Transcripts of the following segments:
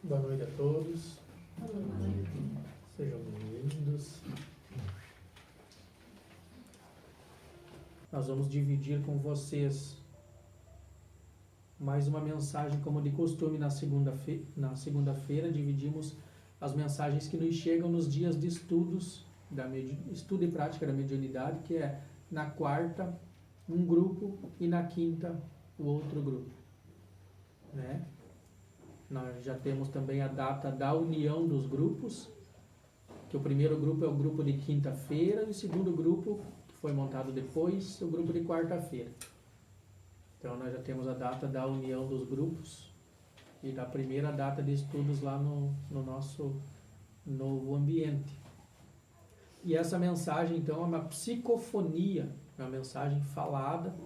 Boa noite a todos. Sejam bem-vindos. Nós vamos dividir com vocês mais uma mensagem, como de costume, na segunda-feira. Dividimos as mensagens que nos chegam nos dias de estudos, estudo e prática da mediunidade, que é na quarta um grupo e na quinta o outro grupo, né? Nós já temos também a data da união dos grupos, que o primeiro grupo é o grupo de quinta-feira e o segundo grupo, que foi montado depois, o grupo de quarta-feira. Então nós já temos a data da união dos grupos e da primeira data de estudos lá no nosso novo ambiente. E essa mensagem, então, é uma psicofonia, é uma mensagem falada,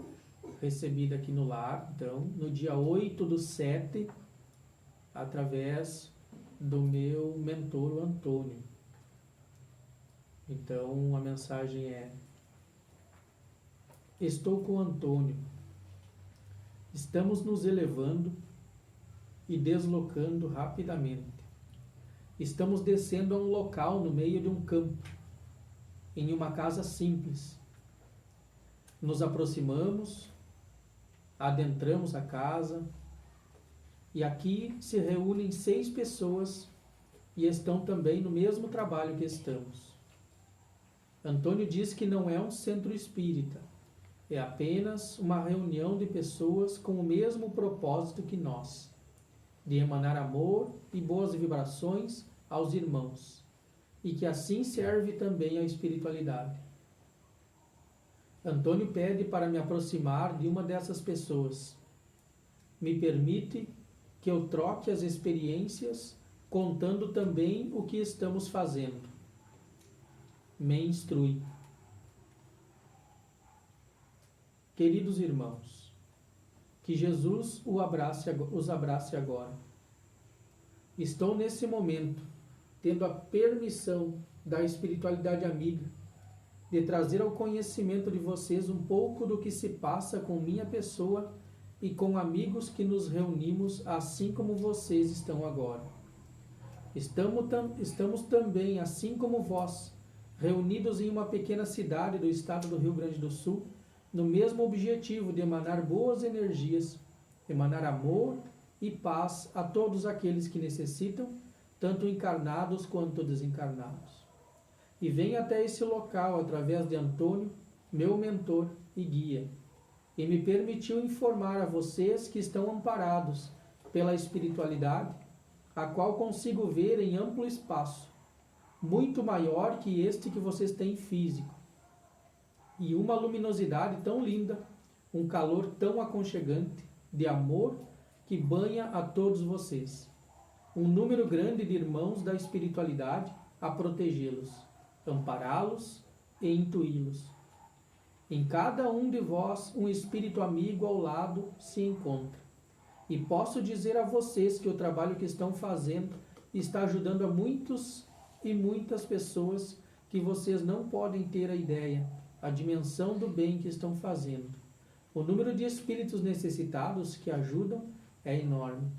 recebida aqui no lar, então, no dia 8/7, através do meu mentor, o Antônio. Então, a mensagem é: estou com o Antônio. Estamos nos elevando e deslocando rapidamente. Estamos descendo a um local no meio de um campo, em uma casa simples. Nos aproximamos, adentramos a casa e aqui se reúnem 6 pessoas e estão também no mesmo trabalho que estamos. Antônio diz que não é um centro espírita, é apenas uma reunião de pessoas com o mesmo propósito que nós, de emanar amor e boas vibrações aos irmãos, e que assim serve também à espiritualidade. Antônio pede para me aproximar de uma dessas pessoas. Me permite que eu troque as experiências, contando também o que estamos fazendo. Me instrui. Queridos irmãos, que Jesus os abrace agora. Estou nesse momento tendo a permissão da espiritualidade amiga de trazer ao conhecimento de vocês um pouco do que se passa com minha pessoa e com amigos que nos reunimos assim como vocês estão agora. Estamos também, assim como vós, reunidos em uma pequena cidade do estado do Rio Grande do Sul, no mesmo objetivo de emanar boas energias, emanar amor e paz a todos aqueles que necessitam, tanto encarnados quanto desencarnados. E venho até esse local através de Antônio, meu mentor e guia, e me permitiu informar a vocês que estão amparados pela espiritualidade, a qual consigo ver em amplo espaço, muito maior que este que vocês têm físico, e uma luminosidade tão linda, um calor tão aconchegante, de amor que banha a todos vocês. Um número grande de irmãos da espiritualidade a protegê-los, ampará-los e intuí-los. Em cada um de vós, um espírito amigo ao lado se encontra. E posso dizer a vocês que o trabalho que estão fazendo está ajudando a muitos e muitas pessoas que vocês não podem ter a ideia, a dimensão do bem que estão fazendo. O número de espíritos necessitados que ajudam é enorme.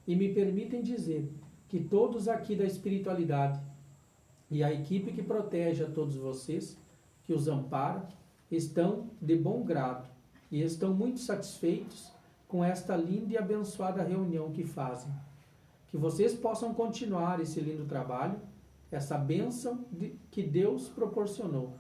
E me permitem dizer que todos aqui da espiritualidade e a equipe que protege a todos vocês, que os ampara, estão de bom grado e estão muito satisfeitos com esta linda e abençoada reunião que fazem. Que vocês possam continuar esse lindo trabalho, essa bênção que Deus proporcionou.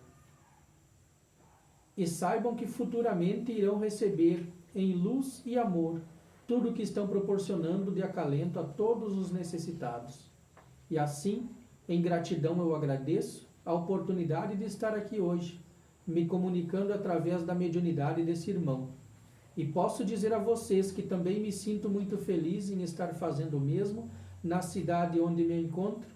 E saibam que futuramente irão receber em luz e amor tudo o que estão proporcionando de acalento a todos os necessitados. E assim, em gratidão eu agradeço a oportunidade de estar aqui hoje, me comunicando através da mediunidade desse irmão. E posso dizer a vocês que também me sinto muito feliz em estar fazendo o mesmo na cidade onde me encontro.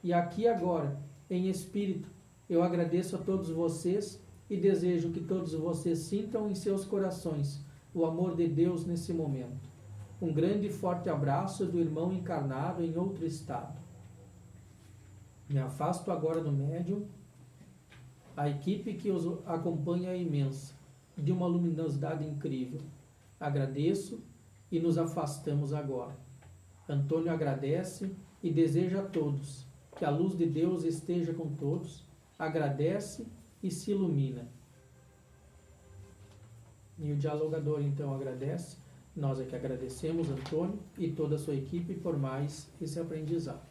E aqui agora, em espírito, eu agradeço a todos vocês e desejo que todos vocês sintam em seus corações o amor de Deus nesse momento. Um grande e forte abraço do irmão encarnado em outro estado. Me afasto agora do médium. A equipe que os acompanha é imensa, de uma luminosidade incrível. Agradeço e nos afastamos agora. Antônio agradece e deseja a todos que a luz de Deus esteja com todos, agradece e se ilumina. E o dialogador então agradece, nós é que agradecemos, Antônio e toda a sua equipe, por mais esse aprendizado.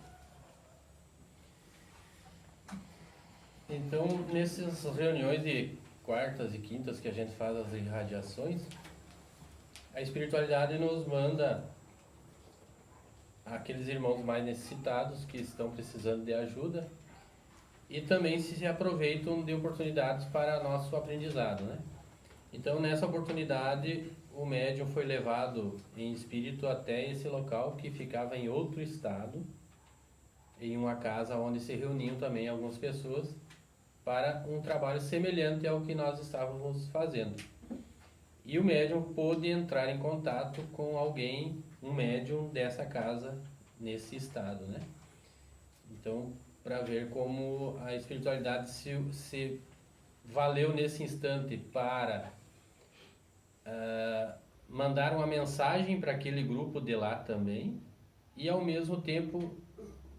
Então, nessas reuniões de quartas e quintas que a gente faz as irradiações, a espiritualidade nos manda aqueles irmãos mais necessitados que estão precisando de ajuda e também se aproveitam de oportunidades para nosso aprendizado, né? Então, nessa oportunidade, o médium foi levado em espírito até esse local que ficava em outro estado, em uma casa onde se reuniam também algumas pessoas para um trabalho semelhante ao que nós estávamos fazendo. E o médium pôde entrar em contato com alguém, um médium dessa casa, nesse estado, né? Então, para ver como a espiritualidade se valeu nesse instante para mandar uma mensagem para aquele grupo de lá também e, ao mesmo tempo,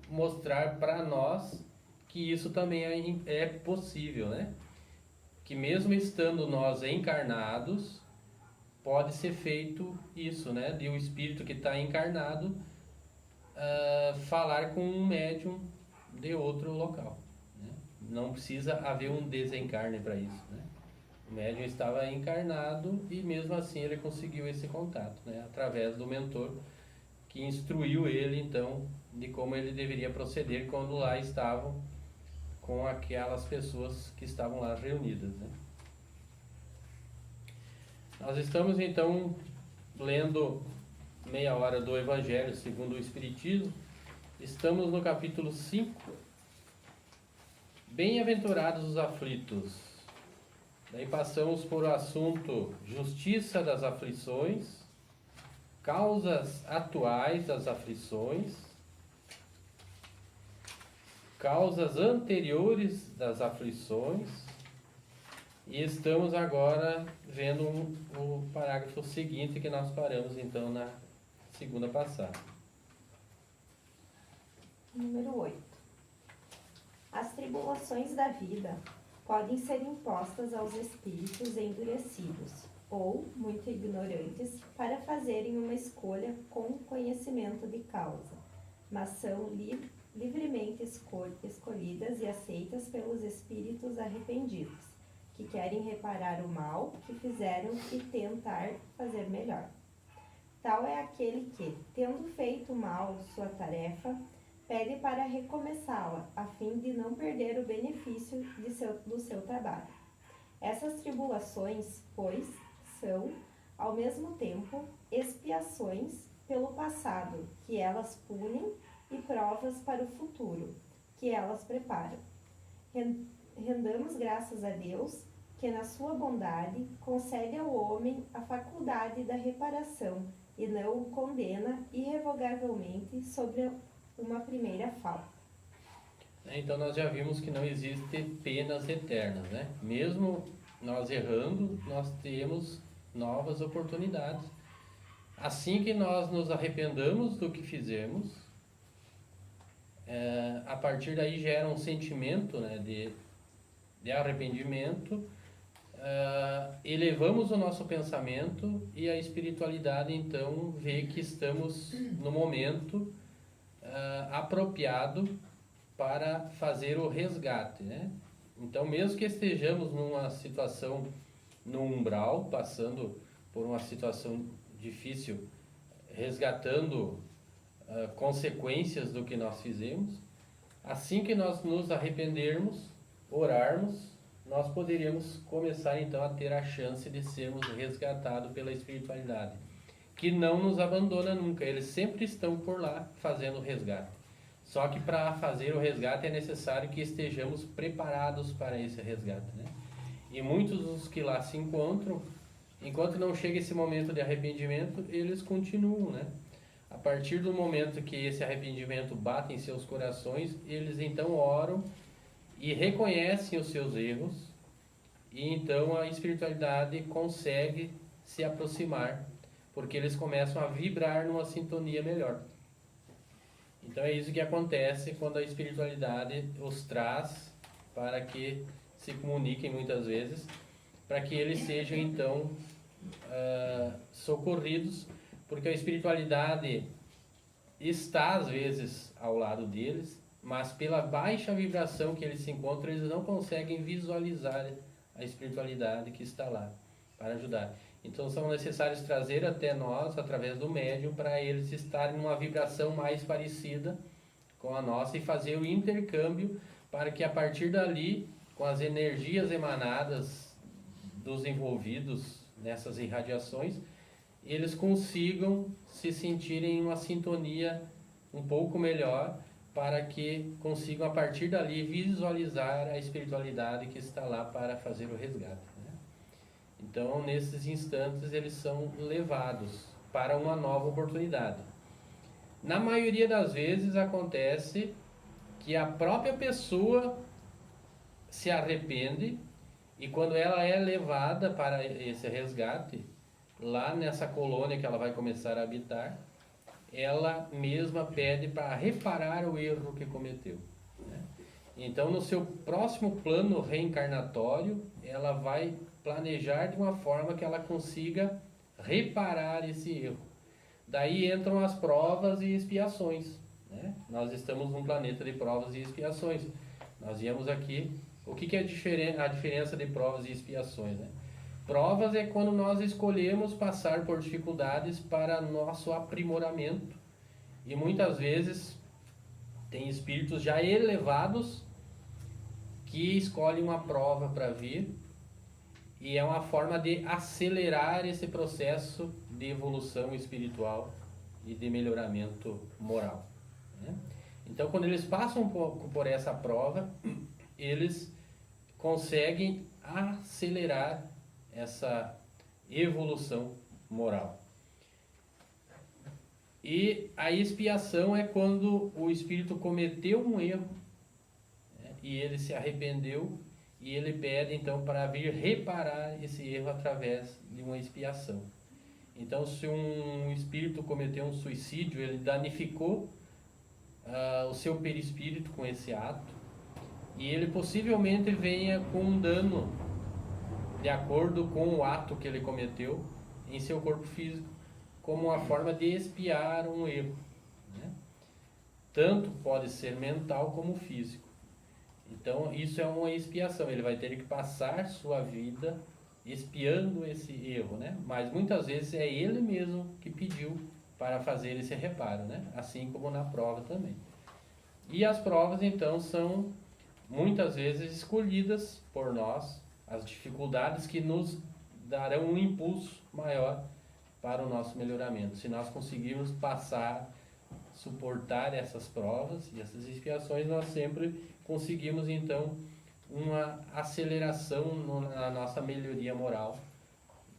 mostrar para nós que isso também é possível, né? Que mesmo estando nós encarnados, pode ser feito isso, né? De o espírito que está encarnado falar com um médium de outro local, né? Não precisa haver um desencarne para isso, né? O médium estava encarnado e mesmo assim ele conseguiu esse contato, né? Através do mentor que instruiu ele então de como ele deveria proceder quando lá estavam com aquelas pessoas que estavam lá reunidas, né? Nós estamos então lendo meia hora do Evangelho segundo o Espiritismo. Estamos no capítulo 5. Bem-aventurados os aflitos. Daí passamos por o assunto justiça das aflições, causas atuais das aflições, causas anteriores das aflições, e estamos agora vendo o parágrafo seguinte que nós paramos então na segunda passada. Número 8. As tribulações da vida podem ser impostas aos espíritos endurecidos ou muito ignorantes para fazerem uma escolha com conhecimento de causa, mas são livremente escolhidas e aceitas pelos espíritos arrependidos, que querem reparar o mal que fizeram e tentar fazer melhor. Tal é aquele que, tendo feito mal sua tarefa, pede para recomeçá-la, a fim de não perder o benefício do seu trabalho. Essas tribulações, pois, são, ao mesmo tempo, expiações pelo passado, que elas punem, e provas para o futuro, que elas preparam. Rendamos graças a Deus, que na sua bondade concede ao homem a faculdade da reparação e não o condena irrevogavelmente sobre uma primeira falta. Então nós já vimos que não existe penas eternas, né? Mesmo nós errando, nós temos novas oportunidades. Assim que nós nos arrependamos do que fizemos, a partir daí gera um sentimento, né, de arrependimento, elevamos o nosso pensamento e a espiritualidade então vê que estamos no momento apropriado para fazer o resgate, né? Então, mesmo que estejamos numa situação no umbral, passando por uma situação difícil, resgatando consequências do que nós fizemos, assim que nós nos arrependermos, orarmos, nós poderíamos começar então a ter a chance de sermos resgatados pela espiritualidade, que não nos abandona nunca. Eles sempre estão por lá fazendo o resgate. Só que para fazer o resgate é necessário que estejamos preparados para esse resgate, né? E muitos dos que lá se encontram, enquanto não chega esse momento de arrependimento, eles continuam, né? A partir do momento que esse arrependimento bate em seus corações, eles então oram e reconhecem os seus erros, e então a espiritualidade consegue se aproximar, porque eles começam a vibrar numa sintonia melhor. Então é isso que acontece quando a espiritualidade os traz para que se comuniquem muitas vezes, para que eles sejam então socorridos, porque a espiritualidade está às vezes ao lado deles, mas pela baixa vibração que eles se encontram, eles não conseguem visualizar a espiritualidade que está lá para ajudar. Então são necessários trazer até nós, através do médium, para eles estarem numa vibração mais parecida com a nossa e fazer o intercâmbio para que a partir dali, com as energias emanadas dos envolvidos nessas irradiações, eles consigam se sentirem em uma sintonia um pouco melhor, para que consigam a partir dali visualizar a espiritualidade que está lá para fazer o resgate, né? Então, nesses instantes, eles são levados para uma nova oportunidade. Na maioria das vezes acontece que a própria pessoa se arrepende, e quando ela é levada para esse resgate, lá nessa colônia que ela vai começar a habitar, ela mesma pede para reparar o erro que cometeu, né? Então, no seu próximo plano reencarnatório, ela vai planejar de uma forma que ela consiga reparar esse erro. Daí entram as provas e expiações, né? Nós estamos num planeta de provas e expiações. Nós viemos aqui. O que é a diferença de provas e expiações, né? Provas é quando nós escolhemos passar por dificuldades para nosso aprimoramento. E muitas vezes tem espíritos já elevados que escolhem uma prova para vir, e é uma forma de acelerar esse processo de evolução espiritual e de melhoramento moral, né? Então, quando eles passam por essa prova, eles conseguem acelerar essa evolução moral. E a expiação é quando o espírito cometeu um erro, né, e ele se arrependeu, e ele pede então para vir reparar esse erro através de uma expiação. Então, se um espírito cometeu um suicídio, ele danificou o seu perispírito com esse ato, e ele possivelmente venha com um dano de acordo com o ato que ele cometeu em seu corpo físico, como uma forma de expiar um erro, né? Tanto pode ser mental como físico. Então, isso é uma expiação. Ele vai ter que passar sua vida expiando esse erro, né? Mas muitas vezes é ele mesmo que pediu para fazer esse reparo, né? Assim como na prova também. E as provas, então, são muitas vezes escolhidas por nós, as dificuldades que nos darão um impulso maior para o nosso melhoramento. Se nós conseguirmos passar, suportar essas provas e essas expiações, nós sempre conseguimos então uma aceleração na nossa melhoria moral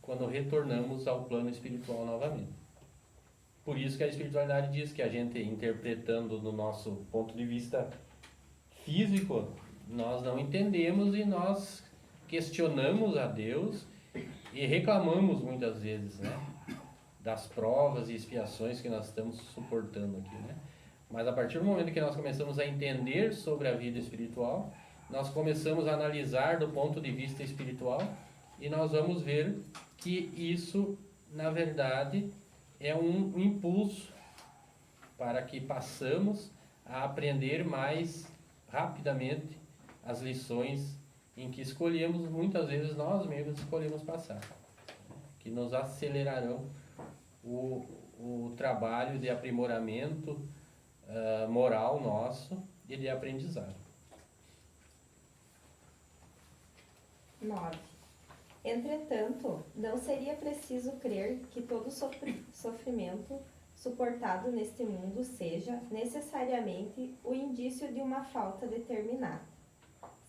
quando retornamos ao plano espiritual novamente. Por isso que a espiritualidade diz que a gente, interpretando do nosso ponto de vista físico, nós não entendemos e nós questionamos a Deus e reclamamos muitas vezes, né, das provas e expiações que nós estamos suportando aqui, né? Mas a partir do momento que nós começamos a entender sobre a vida espiritual, nós começamos a analisar do ponto de vista espiritual, e nós vamos ver que isso, na verdade, é um impulso para que passamos a aprender mais rapidamente as lições em que escolhemos, muitas vezes nós mesmos escolhemos passar, que nos acelerarão o trabalho de aprimoramento moral nosso e de aprendizado. 9. Entretanto, não seria preciso crer que todo sofrimento suportado neste mundo seja necessariamente o indício de uma falta determinada.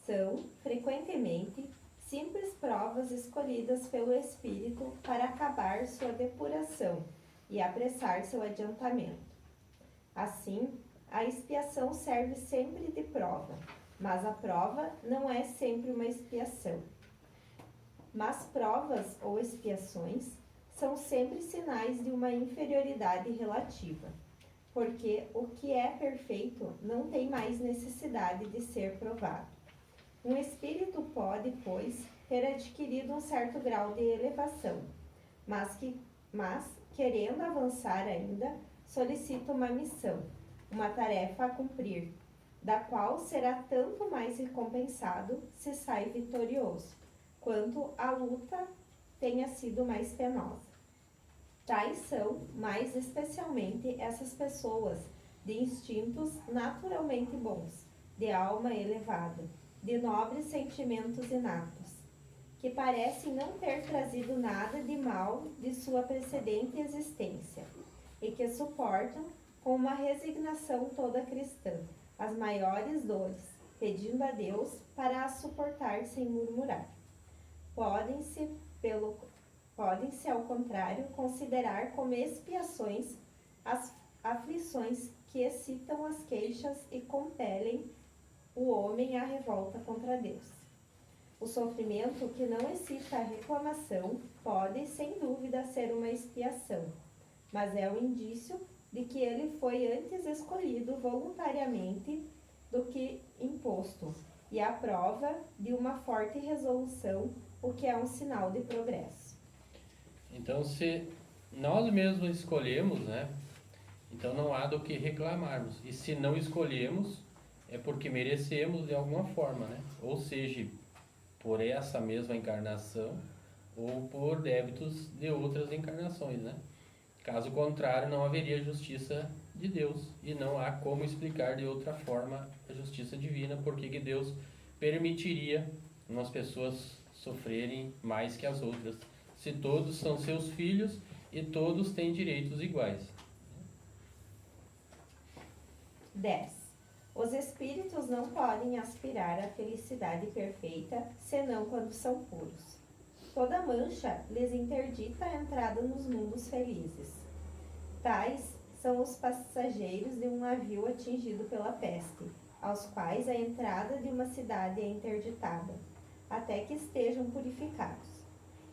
São, frequentemente, simples provas escolhidas pelo Espírito para acabar sua depuração e apressar seu adiantamento. Assim, a expiação serve sempre de prova, mas a prova não é sempre uma expiação. Mas provas ou expiações são sempre sinais de uma inferioridade relativa. porque o que é perfeito não tem mais necessidade de ser provado. Um espírito pode, pois, ter adquirido um certo grau de elevação, mas querendo avançar ainda, solicita uma missão, uma tarefa a cumprir, da qual será tanto mais recompensado se sai vitorioso, quanto a luta tenha sido mais penosa. Tais são, mais especialmente, essas pessoas de instintos naturalmente bons, de alma elevada, de nobres sentimentos inatos, que parecem não ter trazido nada de mal de sua precedente existência, e que suportam, com uma resignação toda cristã, as maiores dores, pedindo a Deus para as suportar sem murmurar. Podem-se, ao contrário, considerar como expiações as aflições que excitam as queixas e compelem o homem à revolta contra Deus. O sofrimento que não excita a reclamação pode, sem dúvida, ser uma expiação, mas é o indício de que ele foi antes escolhido voluntariamente do que imposto, e a prova de uma forte resolução, o que é um sinal de progresso. Então, se nós mesmos escolhemos, né? Então não há do que reclamarmos. E se não escolhemos, é porque merecemos de alguma forma, né? Ou seja, por essa mesma encarnação ou por débitos de outras encarnações, né? Caso contrário, não haveria justiça de Deus e não há como explicar de outra forma a justiça divina, porque que Deus permitiria umas pessoas sofrerem mais que as outras, se todos são seus filhos e todos têm direitos iguais. 10. Os espíritos não podem aspirar à felicidade perfeita, senão quando são puros. Toda mancha lhes interdita a entrada nos mundos felizes. Tais são os passageiros de um navio atingido pela peste, aos quais a entrada de uma cidade é interditada, até que estejam purificados.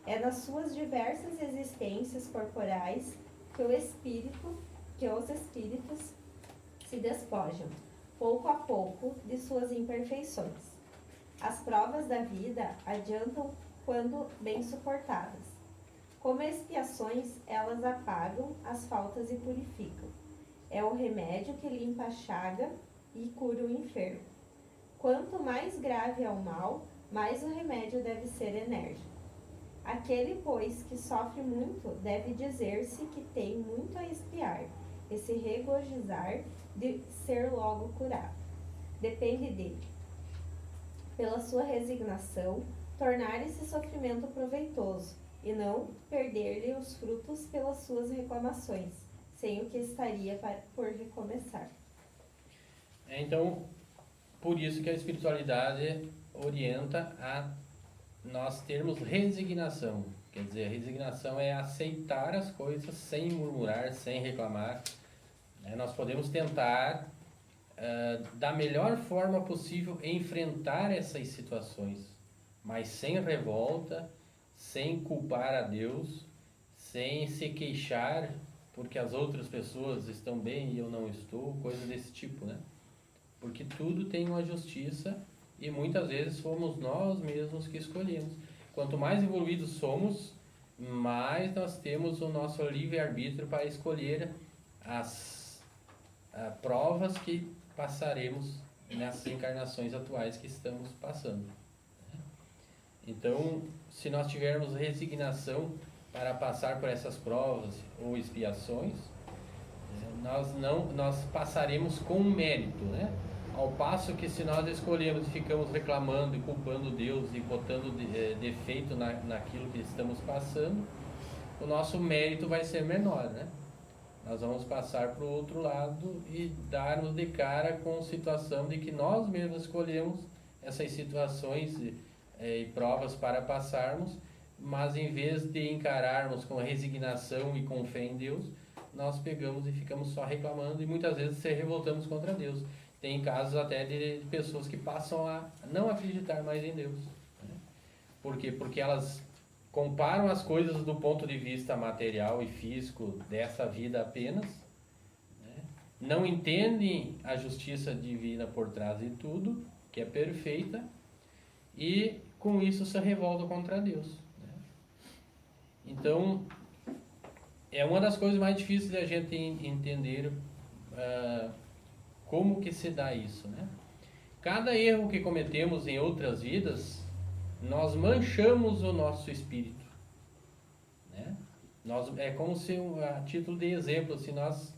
É nas suas diversas existências corporais que os espíritos se despojam, pouco a pouco, de suas imperfeições. As provas da vida adiantam quando bem suportadas. Como expiações, elas apagam as faltas e purificam. É o remédio que limpa a chaga e cura o enfermo. Quanto mais grave é o mal, mais o remédio deve ser enérgico. Aquele, pois, que sofre muito, deve dizer-se que tem muito a expiar, e se regozijar de ser logo curado. Depende dele, pela sua resignação, tornar esse sofrimento proveitoso, e não perder-lhe os frutos pelas suas reclamações, sem o que estaria por recomeçar. Então, por isso que a espiritualidade orienta a nós termos resignação. Quer dizer, a resignação é aceitar as coisas sem murmurar, sem reclamar. Nós podemos tentar, da melhor forma possível, enfrentar essas situações, mas sem revolta, sem culpar a Deus, sem se queixar porque as outras pessoas estão bem e eu não estou, coisa desse tipo, né? Porque tudo tem uma justiça e muitas vezes somos nós mesmos que escolhemos. Quanto mais evoluídos somos, mais nós temos o nosso livre-arbítrio para escolher as provas que passaremos nessas encarnações atuais que estamos passando. Então, se nós tivermos resignação para passar por essas provas ou expiações, nós passaremos com mérito, né? Ao passo que se nós escolhemos e ficamos reclamando e culpando Deus e botando defeito naquilo que estamos passando, o nosso mérito vai ser menor, né? Nós vamos passar para o outro lado e darmos de cara com a situação de que nós mesmos escolhemos essas situações e provas para passarmos, mas em vez de encararmos com resignação e com fé em Deus, nós pegamos e ficamos só reclamando e muitas vezes se revoltamos contra Deus. Tem casos até de pessoas que passam a não acreditar mais em Deus. Né? Por quê? Porque elas comparam as coisas do ponto de vista material e físico dessa vida apenas, né? não entendem a justiça divina por trás de tudo, que é perfeita, e com isso se revoltam contra Deus, né? Então, é uma das coisas mais difíceis de a gente entender como que se dá isso, né? Cada erro que cometemos em outras vidas, nós manchamos o nosso espírito, né? É como se, a título de exemplo, se nós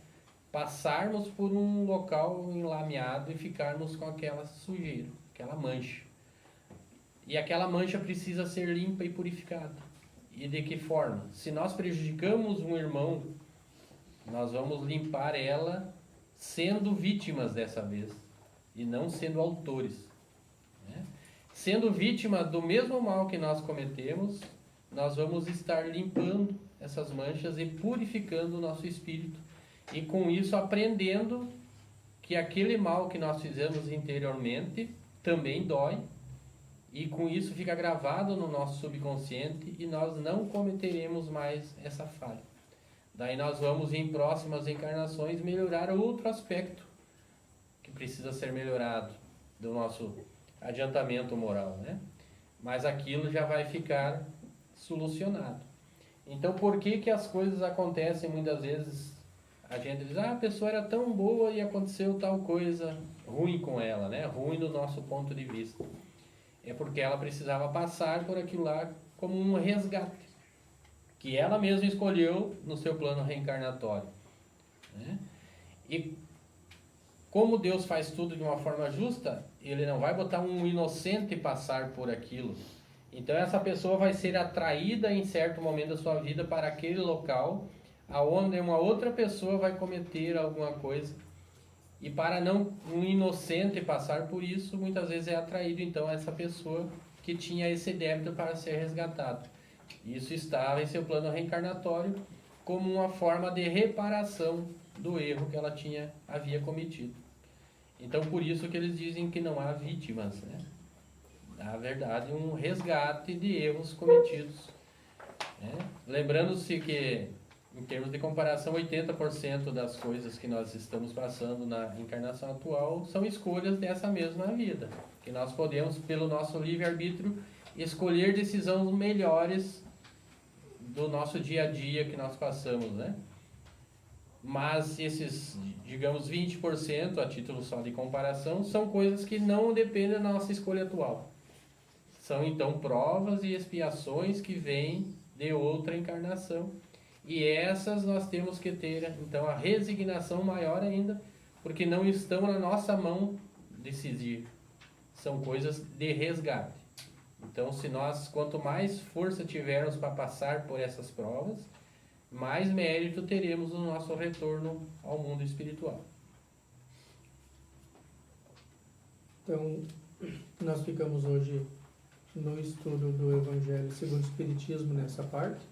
passarmos por um local enlameado e ficarmos com aquela sujeira, aquela mancha. E aquela mancha precisa ser limpa e purificada. E de que forma? Se nós prejudicamos um irmão, nós vamos limpar ela sendo vítimas dessa vez, e não sendo autores, né? Sendo vítima do mesmo mal que nós cometemos, nós vamos estar limpando essas manchas e purificando o nosso espírito, e com isso aprendendo que aquele mal que nós fizemos interiormente também dói, e com isso fica gravado no nosso subconsciente, e nós não cometeremos mais essa falha. Daí nós vamos, em próximas encarnações, melhorar outro aspecto que precisa ser melhorado do nosso adiantamento moral, né? Mas aquilo já vai ficar solucionado. Então, por que que as coisas acontecem muitas vezes? A gente diz, a pessoa era tão boa e aconteceu tal coisa ruim com ela, né? Ruim do nosso ponto de vista. É porque ela precisava passar por aquilo lá como um resgate, que ela mesma escolheu no seu plano reencarnatório, né? E como Deus faz tudo de uma forma justa, Ele não vai botar um inocente passar por aquilo. Então essa pessoa vai ser atraída em certo momento da sua vida para aquele local, aonde uma outra pessoa vai cometer alguma coisa. E para não um inocente passar por isso, muitas vezes é atraído então essa pessoa que tinha esse débito para ser resgatado. Isso estava em seu plano reencarnatório como uma forma de reparação do erro que ela havia cometido. Então, por isso que eles dizem que não há vítimas, né? Na verdade, um resgate de erros cometidos, né? Lembrando-se que, em termos de comparação, 80% das coisas que nós estamos passando na encarnação atual são escolhas dessa mesma vida, que nós podemos, pelo nosso livre-arbítrio, escolher decisões melhores do nosso dia a dia que nós passamos, né? Mas esses, digamos, 20%, a título só de comparação, são coisas que não dependem da nossa escolha atual. São, então, provas e expiações que vêm de outra encarnação. E essas nós temos que ter, então, a resignação maior ainda, porque não estão na nossa mão decidir. São coisas de resgate. Então, se nós, quanto mais força tivermos para passar por essas provas, mais mérito teremos no nosso retorno ao mundo espiritual. Então, nós ficamos hoje no estudo do Evangelho segundo o Espiritismo nessa parte,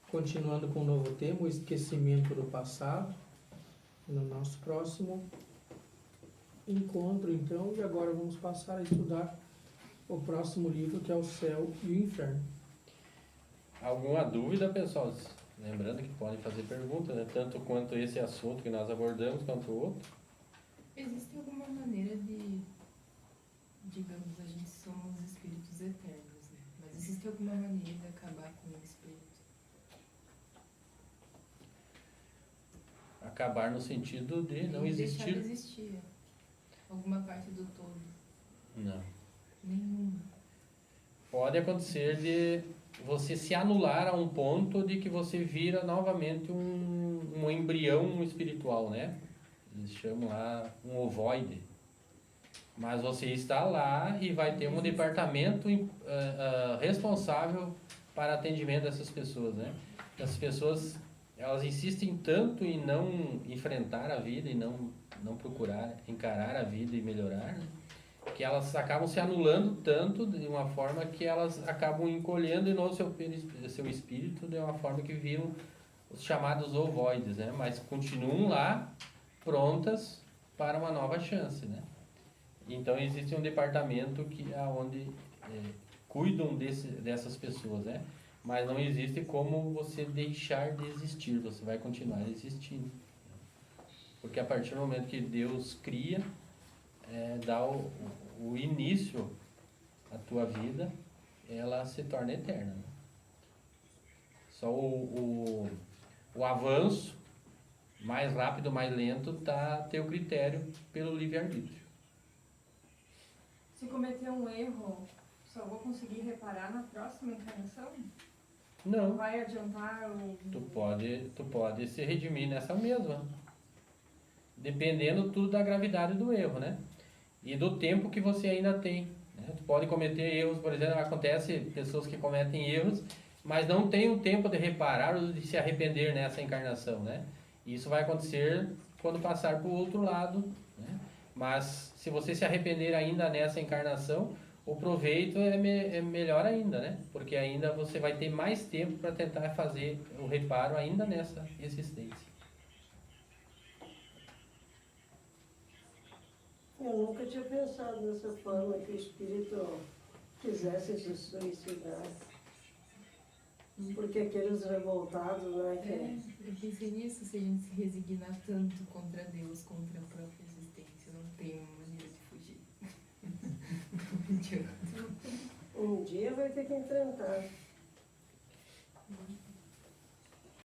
continuando com um novo tema, o esquecimento do passado, no nosso próximo encontro, então, e agora vamos passar a estudar o próximo livro, que é o Céu e o Inferno. Alguma dúvida, pessoal? Lembrando que podem fazer perguntas, né? Tanto quanto esse assunto que nós abordamos, quanto o outro. Existe alguma maneira de, digamos, a gente somos espíritos eternos, né? Mas existe alguma maneira de acabar com o espírito? Acabar no sentido de não existir? Deixar de existir. Alguma parte do todo? Não. Nenhuma. Pode acontecer de você se anular a um ponto de que você vira novamente um embrião espiritual, né? Eles chamam lá um ovoide. Mas você está lá e vai ter um departamento responsável para atendimento dessas pessoas, né? As pessoas, elas insistem tanto em não enfrentar a vida e não procurar encarar a vida e melhorar, né? Que elas acabam se anulando tanto de uma forma que elas acabam encolhendo no seu espírito de uma forma que viram os chamados ovoides, né? Mas continuam lá prontas para uma nova chance, né? Então existe um departamento onde cuidam dessas pessoas, né? Mas não existe como você deixar de existir, você vai continuar existindo. Porque a partir do momento que Deus cria, dá o início à tua vida, ela se torna eterna. Né? Só o avanço, mais rápido, mais lento, está a teu critério pelo livre-arbítrio. Se cometer um erro, só vou conseguir reparar na próxima encarnação? Não. Vai adiantar o... Tu pode se redimir nessa mesma. Dependendo tudo da gravidade do erro, né? E do tempo que você ainda tem. Né? Tu pode cometer erros, por exemplo, acontece pessoas que cometem erros, mas não tem o tempo de reparar ou de se arrepender nessa encarnação, né? Isso vai acontecer quando passar para o outro lado, né? Mas se você se arrepender ainda nessa encarnação, o proveito é melhor ainda, né? Porque ainda você vai ter mais tempo para tentar fazer o reparo ainda nessa existência. Eu nunca tinha pensado dessa forma, que o espírito quisesse se suicidar. Porque aqueles revoltados, né? Eu pensei nisso, se a gente se resignar tanto contra Deus, contra a própria existência, não tem uma maneira de fugir. Não adianta. Um dia vai ter que enfrentar.